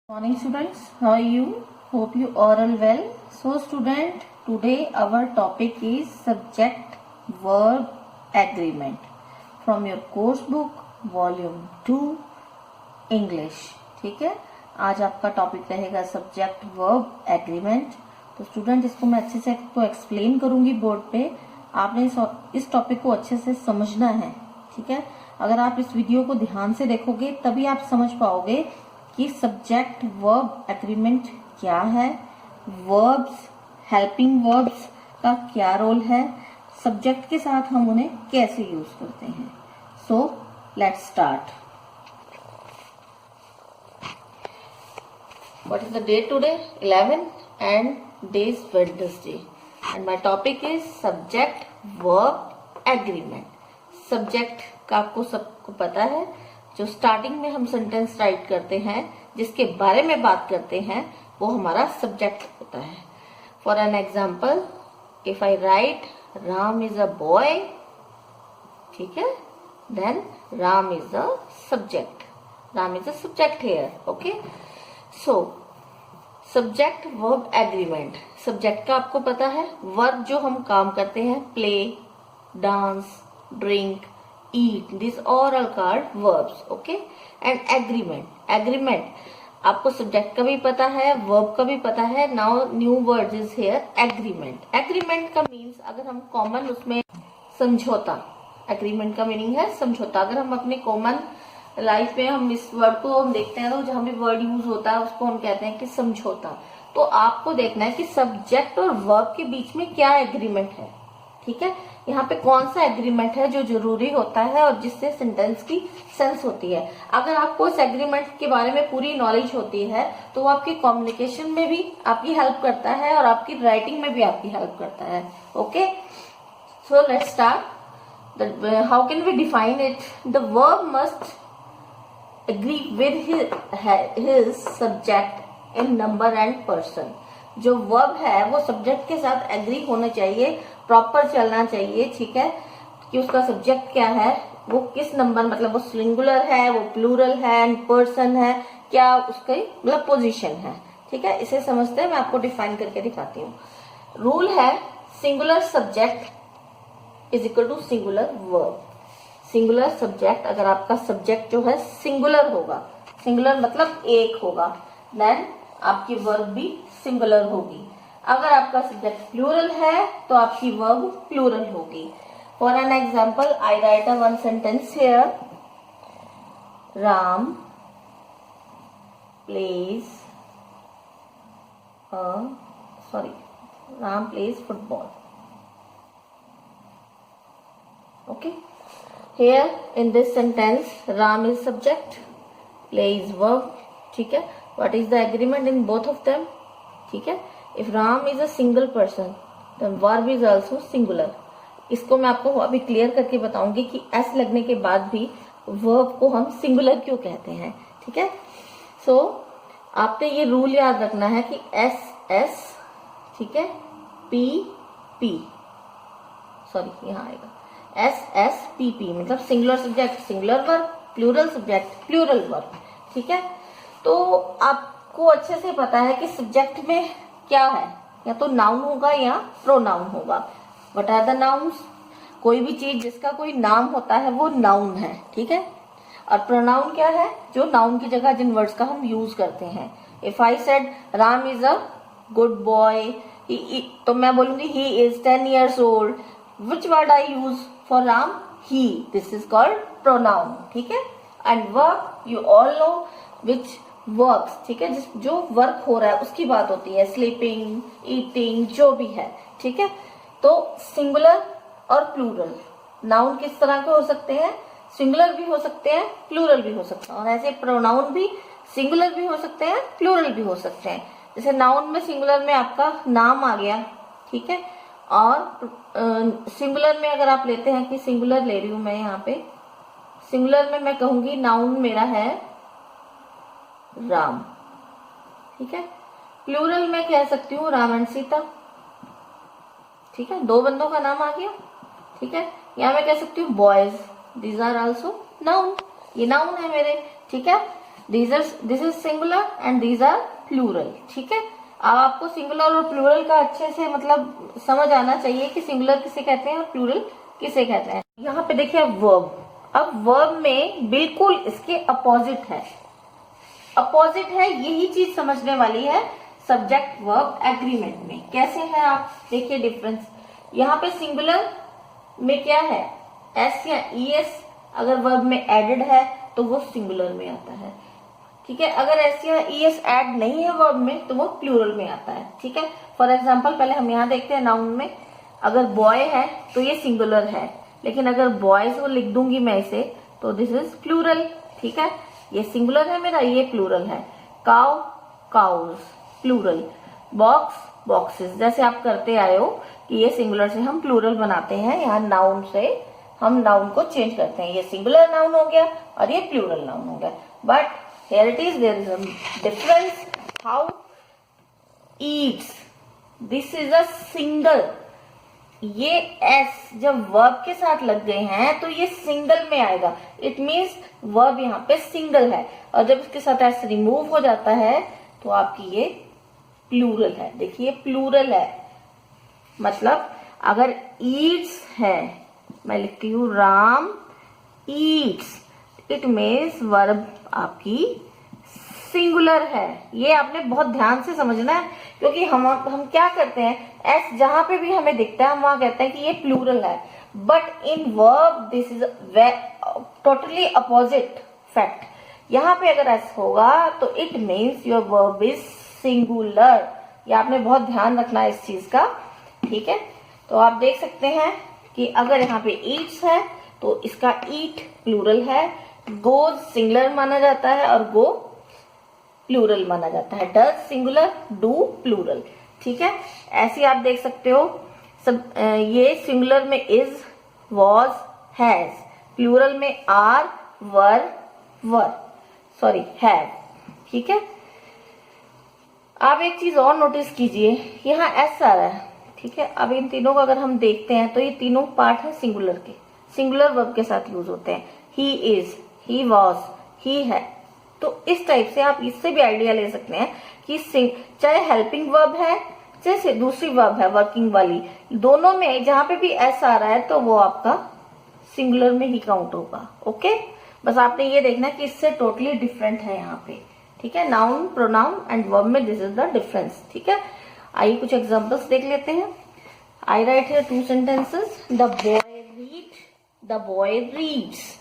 Morning students, how are you? Hope you are all well. So student, today our topic is subject verb agreement from your course book volume 2 English. ठीक है, आज आपका topic रहेगा subject verb agreement. तो student इसको मैं अच्छे से आपको एक्सप्लेन करूंगी बोर्ड पे. आपने इस टॉपिक को अच्छे से समझना है. ठीक है, अगर आप इस वीडियो को ध्यान से देखोगे तभी आप समझ पाओगे कि सब्जेक्ट वर्ब एग्रीमेंट क्या है, वर्ब्स, हेल्पिंग वर्ब्स का क्या रोल है, सब्जेक्ट के साथ हम उन्हें कैसे यूज करते हैं. सो let's start. What is the date today? 11 and day is Wednesday. And my topic is subject verb agreement. Subject का आपको सबको पता है, जो स्टार्टिंग में हम सेंटेंस राइट करते हैं, जिसके बारे में बात करते हैं, वो हमारा सब्जेक्ट होता है. For an example, if I write Ram is a boy, ठीक है, then Ram is a subject. Ram is a subject here. Okay, so subject verb agreement. Subject का आपको पता है, वर्ब जो हम काम करते हैं, play, dance, drink, eat, these all are called verbs. Okay, and agreement आपको सब्जेक्ट का भी पता है, वर्ब का भी पता है. Now new word is here, agreement का मीन्स, अगर हम कॉमन उसमें समझौता, एग्रीमेंट का मीनिंग है समझौता. अगर हम अपने कॉमन लाइफ में हम इस वर्ड को हम देखते हैं, तो जहां भी वर्ड यूज होता है उसको हम कहते हैं कि समझौता. तो आपको देखना है कि सब्जेक्ट और वर्ब के बीच में क्या एग्रीमेंट है. ठीक है, यहाँ पे कौन सा एग्रीमेंट है जो जरूरी होता है और जिससे सेंटेंस की सेंस होती है. अगर आपको इस एग्रीमेंट के बारे में पूरी नॉलेज होती है तो वो आपकी कम्युनिकेशन में भी आपकी हेल्प करता है और आपकी राइटिंग में भी आपकी हेल्प करता है. Okay, so let's start. How can we define it? The verb must agree with his subject in number and person. जो वर्ब है वो सब्जेक्ट के साथ एग्री होना चाहिए, प्रॉपर चलना चाहिए. ठीक है, कि उसका सब्जेक्ट क्या है, वो किस नंबर, मतलब वो सिंगुलर है, वो प्लूरल है, एंड पर्सन है, क्या उसका मतलब पोजीशन है. ठीक है, इसे समझते हैं. मैं आपको डिफाइन करके दिखाती हूँ. रूल है, singular subject is equal to singular verb. Singular subject, अगर आपका सब्जेक्ट जो है सिंगुलर होगा, सिंगुलर मतलब एक होगा, देन आपकी वर्ब भी सिंगुलर होगी. अगर आपका सब्जेक्ट प्लूरल है तो आपकी वर्ब प्लूरल होगी. For an example, I write a one sentence here, Ram plays Ram plays football. Okay, here in this sentence Ram is subject, play is verb. ठीक है, what is the agreement in both of them? ठीक है, if Ram is a single person then verb is also singular. इसको मैं आपको अभी clear करके बताऊंगी कि एस लगने के बाद भी वर्ब को हम सिंगुलर क्यों कहते हैं. ठीक है, सो आपने ये रूल याद रखना है कि एस एस, ठीक है, पी पी, सॉरी यहाँ आएगा एस एस पी पी, मतलब singular subject singular verb, plural subject plural verb. ठीक है, तो आपको अच्छे से पता है कि सब्जेक्ट में क्या है, या तो नाउन होगा या प्रोनाउन होगा. What are the nouns? कोई भी चीज जिसका कोई नाम होता है वो नाउन है. ठीक है, और प्रोनाउन क्या है? जो नाउन की जगह जिन वर्ड्स का हम यूज करते हैं. If I said Ram is a good boy, तो मैं बोलूंगी he is 10 years old. Which word I use for Ram? He. This is called pronoun. ठीक है, and verb you all know which works. ठीक है, जो वर्क हो रहा है उसकी बात होती है, स्लीपिंग, ईटिंग, जो भी है. ठीक है, तो सिंगुलर और प्लूरल नाउन किस तरह के हो सकते हैं? सिंगुलर भी हो सकते हैं, प्लूरल भी हो सकते हैं. और ऐसे प्रोनाउन भी सिंगुलर भी हो सकते हैं, प्लूरल भी हो सकते हैं. जैसे नाउन में सिंगुलर में आपका नाम आ गया. ठीक है, और सिंगुलर में अगर आप लेते हैं कि सिंगुलर ले रही हूं मैं, यहाँ पे सिंगुलर में मैं कहूंगी नाउन मेरा है राम. ठीक है, प्लूरल में कह सकती हूँ राम एंड सीता. ठीक है, दो बंदों का नाम आ गया. ठीक है, यहाँ मैं कह सकती हूँ boys. These are also noun. ये नाउन है मेरे. ठीक है, this is singular and these are plural. ठीक है, अब आपको सिंगुलर और प्लूरल का अच्छे से मतलब समझ आना चाहिए कि सिंगुलर किसे कहते हैं और प्लूरल किसे कहते हैं। यहाँ पे देखिए वर्ब, अब वर्ब में बिल्कुल इसके अपोजिट है, अपोजिट है, यही चीज समझने वाली है सब्जेक्ट वर्ब एग्रीमेंट में। कैसे है आप देखिए डिफरेंस। यहाँ पे सिंगुलर में क्या है, एस या ईएस अगर वर्ब में एडेड है तो वो सिंगुलर में आता है। ठीक है, अगर एस या ईएस ऐड नहीं है वर्ब में तो वो प्लूरल में आता है। ठीक है, फॉर एग्जांपल पहले हम यहाँ देखते हैं नाउन में, अगर बॉय है तो ये सिंगुलर है, लेकिन अगर बॉयज को लिख दूंगी मैं इसे तो दिस इज प्लूरल। ठीक है, ये सिंगुलर है मेरा, ये प्लूरल है। Cow cows plural, box boxes, जैसे आप करते आए हो कि ये सिंगुलर से हम प्लूरल बनाते हैं, यहाँ नाउन से हम नाउन को चेंज करते हैं, ये सिंगुलर नाउन हो गया और ये प्लूरल नाउन हो गया। But here it is, there is a difference. How it's, this is a single, ये एस जब वर्ब के साथ लग गए हैं तो ये सिंगल में आएगा, इट मीन्स वर्ब यहाँ पे सिंगल है, और जब इसके साथ एस रिमूव हो जाता है तो आपकी ये प्लूरल है। देखिए प्लूरल है, मतलब अगर ईट्स है, मैं लिखती हूँ Ram Yeats, it means verb आपकी सिंगुलर है। ये आपने बहुत ध्यान से समझना है, क्योंकि हम क्या करते हैं, एस जहां पे भी हमें दिखता है हम वहां कहते हैं कि ये प्लूरल है, but in verb this is totally opposite fact. यहाँ पे अगर एस होगा तो it means your verb is singular. ये आपने बहुत ध्यान रखना है इस चीज का। ठीक है, तो आप देख सकते हैं कि अगर यहाँ पे ईट्स है तो इसका ईट प्लूरल है, गोज सिंगुलर माना जाता है और गो प्लूरल माना जाता है, डज सिंगुलर, डू प्लूरल। ठीक है, ऐसे आप देख सकते हो सब, ये सिंगुलर में इज, वॉज, हैज, प्लूरल में आर, वर, सॉरी हैव। ठीक है, आप एक चीज और नोटिस कीजिए, यहाँ एस आ रहा है। ठीक है, अब इन तीनों को अगर हम देखते हैं तो ये तीनों पार्ट है सिंगुलर के, सिंगुलर वर्ब के साथ यूज होते हैं। ही इज, ही वॉज, ही है, तो इस टाइप से आप इससे भी आइडिया ले सकते हैं कि चाहे हेल्पिंग वर्ब है चाहे दूसरी वर्ब है वर्किंग वाली, दोनों में जहां पे भी एस आ रहा है तो वो आपका सिंगुलर में ही काउंट होगा। ओके, बस आपने ये देखना कि इससे टोटली डिफरेंट है यहाँ पे। ठीक है, नाउन प्रोनाउन एंड वर्ब में दिस इज द डिफरेंस। ठीक है, आइए कुछ एग्जांपल्स देख लेते हैं। I write here 2 sentences। The boy reads.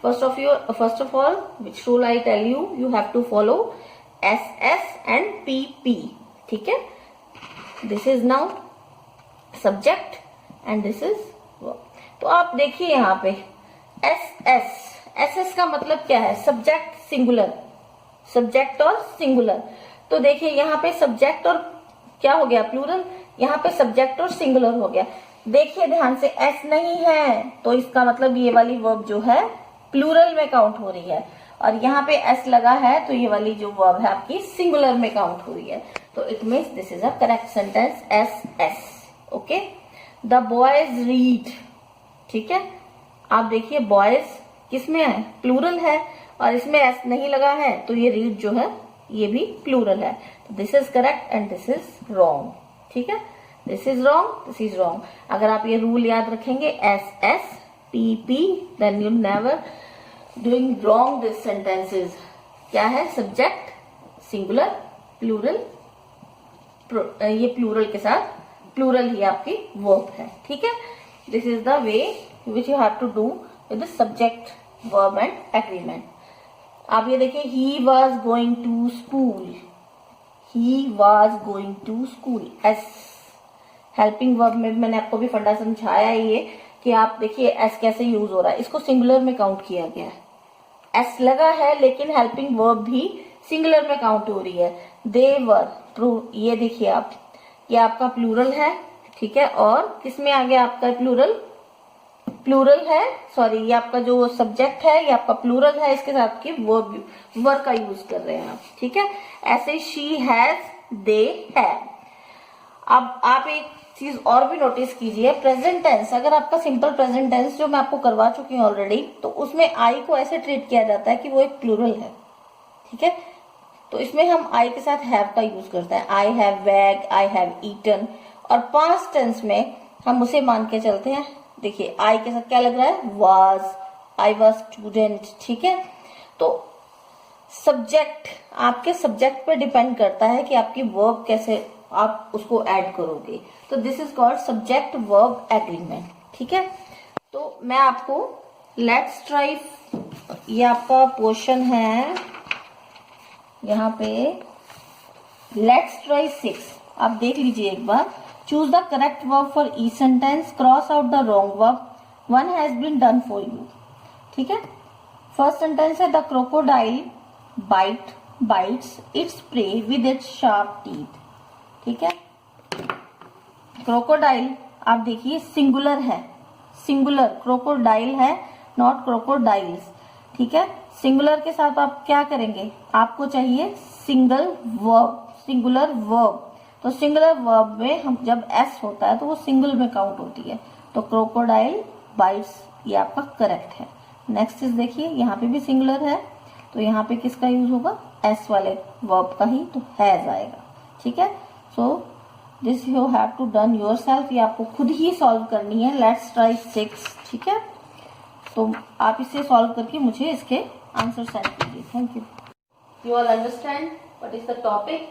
First of all, which rule I tell you, you have to follow SS and PP. ठीक है, this is noun, subject and this is verb. तो आप देखिए यहाँ पे SS का मतलब क्या है, सब्जेक्ट सिंगुलर, सब्जेक्ट और सिंगुलर। तो देखिए यहाँ पे सब्जेक्ट और क्या हो गया, प्लूरल, यहाँ पे सब्जेक्ट और सिंगुलर हो गया। देखिए ध्यान से, एस नहीं है तो इसका मतलब ये वाली वर्ब जो है प्लूरल में काउंट हो रही है, और यहाँ पे एस लगा है तो ये वाली जो वर्ब है आपकी सिंगुलर में काउंट हो रही है। तो it means this is a correct sentence, S S. Okay, the boys read. ठीक है, आप देखिए बॉयज किस में है, प्लूरल है, और इसमें एस नहीं लगा है तो ये रीड जो है ये भी प्लूरल है। तो this is correct and this is wrong. ठीक है, this is wrong, this is wrong. अगर आप ये रूल याद रखेंगे S S PP, then you never doing wrong these sentences। क्या है, सब्जेक्ट सिंगुलर, प्लूरल, ये प्लूरल के साथ प्लूरल ही आपकी वर्ब है। ठीक है, this is the way which you have to do with the subject verb and agreement. आप ये देखिए, he was going to school, he was going to school. As helping verb में मैंने आपको भी फंडा समझाया ये कि आप देखिए एस कैसे यूज हो रहा है, इसको सिंगुलर में काउंट किया गया है, एस लगा है लेकिन हेल्पिंग वर्ब भी सिंगुलर में काउंट हो रही है। दे वर, ये देखिए आप, ये आपका प्लूरल है। ठीक है, और किसमें आ गया आपका प्लूरल, प्लूरल है, सॉरी ये आपका जो सब्जेक्ट है ये आपका प्लूरल है, इसके साथ की वर्ब का यूज कर रहे हैं आप। ठीक है, ऐसे शी हैज, दे हैव। अब आप एक चीज और भी नोटिस कीजिए, प्रेजेंट टेंस, अगर आपका सिंपल प्रेजेंट टेंस जो मैं आपको करवा चुकी हूँ ऑलरेडी, तो उसमें आई को ऐसे ट्रीट किया जाता है कि वो एक प्लूरल है। ठीक है। तो इसमें हम आई के साथ हैव का यूज करते हैं, आई हैव वेग, आई हैव ईटन। और पास्ट टेंस में हम उसे मान के चलते हैं, देखिए आई के साथ क्या लग रहा है, वाज, आई वाज स्टूडेंट, ठीक है। तो सब्जेक्ट आपके सब्जेक्ट पे डिपेंड करता है कि आपकी वर्ब कैसे आप उसको ऐड करोगे। तो this is called subject verb agreement, ठीक है। तो मैं आपको लेट्स ट्राई, ये आपका पोर्शन है यहाँ पे, लेट्स ट्राई 6, आप देख लीजिए एक बार। Choose the correct verb for each sentence, cross out the wrong verb, one has been done for you, ठीक है। फर्स्ट सेंटेंस है the crocodile bites its prey with its sharp teeth, ठीक है। क्रोकोडाइल आप देखिए सिंगुलर है, singular crocodile है, not crocodiles, ठीक है। सिंगुलर के साथ आप क्या करेंगे, आपको चाहिए सिंगल वर्ब, सिंगुलर वर्ब। तो सिंगुलर वर्ब में हम जब एस होता है तो वो सिंगल में काउंट होती है। तो क्रोकोडाइल बाइट्स ये आपका करेक्ट है। नेक्स्ट इज देखिए यहाँ पे भी सिंगुलर है, तो यहाँ पे किसका यूज होगा, एस वाले वर्ब का ही, तो हैज आएगा, ठीक है। So this you have to done yourself, ये आपको खुद ही सॉल्व करनी है। लेट्स ट्राई 6, ठीक है। तो आप इसे सॉल्व करके मुझे इसके आंसर सेंड कीजिए। Thank you. You all understand what is the topic.